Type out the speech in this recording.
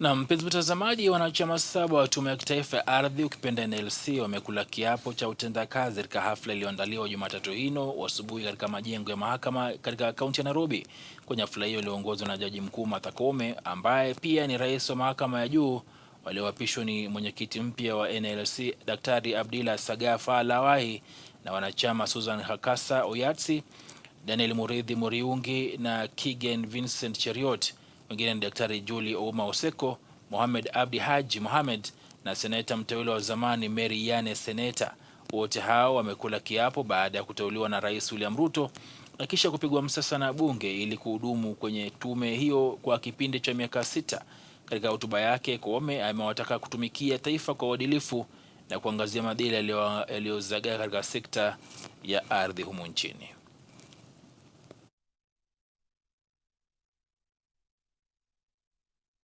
Na mpenzi mtazamaji, wanachama 7 wa Tume ya Kitaifa ya Ardhi ukipenda NLC wamekula kiapo cha utendakazi katika hafla iliyoandaliwa Jumatatu hino asubuhi katika majengo ya mahakama katika kaunti ya Nairobi. Kwenye hafla hiyo iliyoongozwa na Jaji Mkuu Martha Koome ambaye pia ni rais wa mahakama ya juu. Walioapishwa ni mwenyekiti mpya wa NLC Daktari Abdillah Sagafa Lawahi na wanachama Susan Hakassa Oyatsi, Daniel Murithi Muriungi na Kigen Vincent Cheriot. Wengine ni Daktari Julie Ouma Oseko, Mohamed Abdi Haji Mohamed na seneta mteule wa zamani Mary Yane Seneta. Wote hao wamekula kiapo baada ya kuteuliwa na Rais William Ruto na kisha kupigwa msasa na bunge ili kuhudumu kwenye tume hiyo kwa kipindi cha miaka 6. Katika hotuba yake, Koome amewataka kutumikia taifa kwa uadilifu na kuangazia madhila yaliyozagaa katika sekta ya ardhi humu nchini.